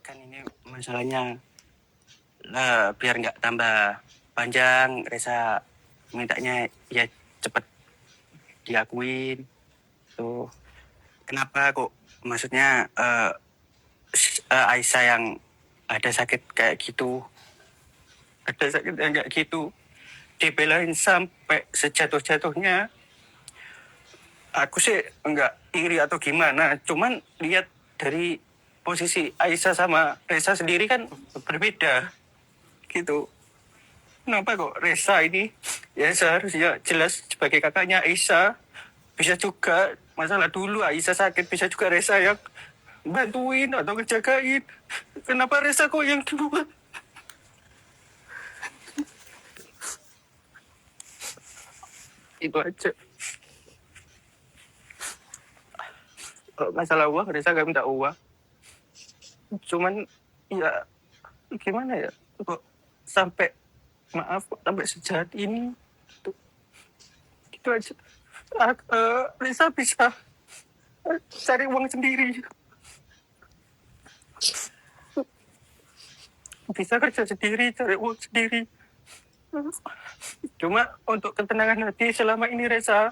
Kan ini masalahnya lah, biar nggak tambah panjang, Reza mintanya ya cepet diakuin. Tuh, kenapa kok maksudnya Aisyah yang ada sakit kayak gitu, ada sakit yang kayak gitu, dibelain sampai sejatuh-jatuhnya. Aku sih enggak iri atau gimana, cuman lihat dari posisi Aisyah sama Reza sendiri kan berbeda gitu. Kenapa kok Reza ini ya seharusnya jelas sebagai kakaknya Aisyah, bisa juga masalah dulu Aisyah sakit, bisa juga Reza yang bantuin atau ngejagain. Kenapa Reza kok yang duluan? Itu aja. Masalah uang, Reza gak minta uang. Cuman ya gimana ya, kok sampai maaf kok sampai sejahat ini. Itu aja. Reza bisa cari uang sendiri, bisa kerja sendiri, cari uang sendiri. Cuma untuk ketenangan hati selama ini Reza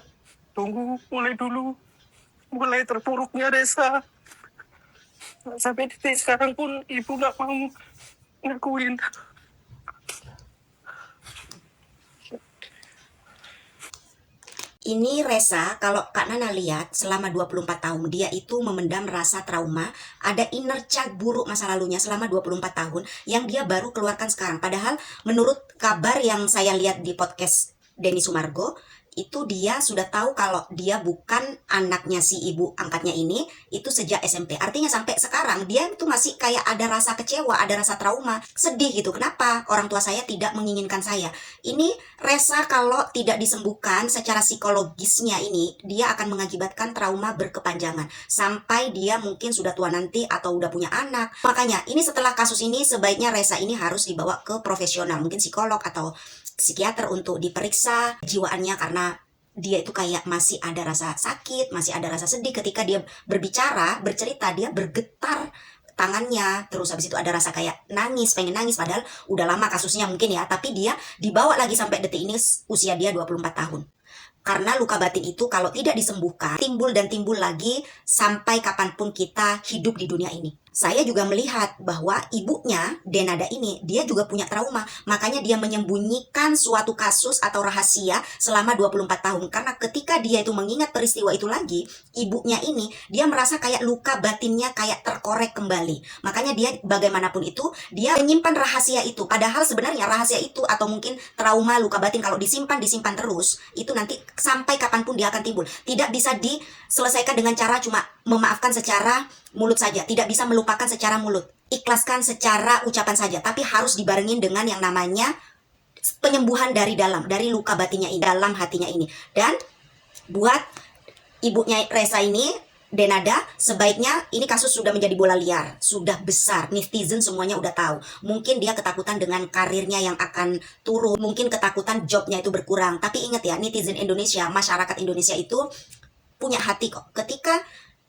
tunggu mulai dulu, mulai terpuruknya Reza sampai detik sekarang pun ibu nggak mau ngakuin. Ini Reza, kalau Kak Nana lihat selama 24 tahun dia itu memendam rasa trauma, ada inner child buruk masa lalunya selama 24 tahun yang dia baru keluarkan sekarang. Padahal menurut kabar yang saya lihat di podcast Denny Sumargo, itu dia sudah tahu kalau dia bukan anaknya si ibu angkatnya ini, itu sejak SMP. Artinya sampai sekarang dia itu masih kayak ada rasa kecewa, ada rasa trauma, sedih gitu. Kenapa orang tua saya tidak menginginkan saya? Ini Reza kalau tidak disembuhkan secara psikologisnya ini, dia akan mengakibatkan trauma berkepanjangan. Sampai dia mungkin sudah tua nanti atau udah punya anak. Makanya ini setelah kasus ini sebaiknya Reza ini harus dibawa ke profesional, mungkin psikolog atau psikiater untuk diperiksa jiwaannya, karena dia itu kayak masih ada rasa sakit, masih ada rasa sedih ketika dia berbicara, bercerita, dia bergetar tangannya, terus habis itu ada rasa kayak nangis, pengen nangis, padahal udah lama kasusnya mungkin ya, tapi dia dibawa lagi sampai detik ini usia dia 24 tahun. Karena luka batin itu kalau tidak disembuhkan, timbul dan timbul lagi sampai kapanpun kita hidup di dunia ini. Saya juga melihat bahwa ibunya, Denada ini, dia juga punya trauma. Makanya dia menyembunyikan suatu kasus atau rahasia selama 24 tahun. Karena ketika dia itu mengingat peristiwa itu lagi, ibunya ini, dia merasa kayak luka batinnya kayak terkorek kembali. Makanya dia bagaimanapun itu, dia menyimpan rahasia itu. Padahal sebenarnya rahasia itu atau mungkin trauma, luka batin kalau disimpan terus, itu nanti sampai kapanpun dia akan timbul. Tidak bisa diselesaikan dengan cara cuma memaafkan secara mulut saja. Tidak bisa melupakan secara mulut. Ikhlaskan secara ucapan saja. Tapi harus dibarengin dengan yang namanya penyembuhan dari dalam. Dari luka batinnya ini. Dalam hatinya ini. Dan buat ibunya Reza ini, Denada, sebaiknya ini kasus sudah menjadi bola liar, sudah besar, netizen semuanya udah tahu. Mungkin dia ketakutan dengan karirnya yang akan turun, mungkin ketakutan jobnya itu berkurang. Tapi ingat ya, netizen Indonesia, masyarakat Indonesia itu punya hati kok. Ketika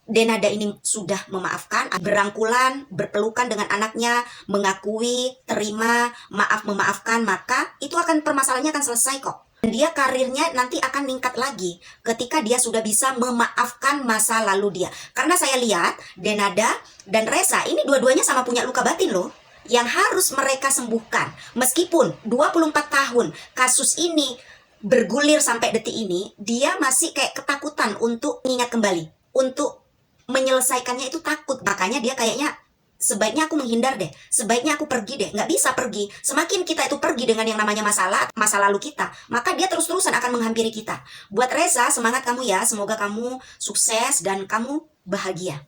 Denada ini sudah memaafkan, berangkulan, berpelukan dengan anaknya, mengakui, terima, maaf, memaafkan, maka itu akan permasalahannya akan selesai kok. Dia karirnya nanti akan meningkat lagi ketika dia sudah bisa memaafkan masa lalu dia. Karena saya lihat Denada dan Reza ini dua-duanya sama punya luka batin loh, yang harus mereka sembuhkan. Meskipun 24 tahun kasus ini bergulir sampai detik ini, dia masih kayak ketakutan untuk mengingat kembali, untuk menyelesaikannya itu takut. Makanya dia kayaknya sebaiknya aku menghindar deh, sebaiknya aku pergi deh. Nggak bisa pergi. Semakin kita itu pergi dengan yang namanya masalah, masa lalu kita, maka dia terus-terusan akan menghampiri kita. Buat Reza, semangat kamu ya. Semoga kamu sukses dan kamu bahagia.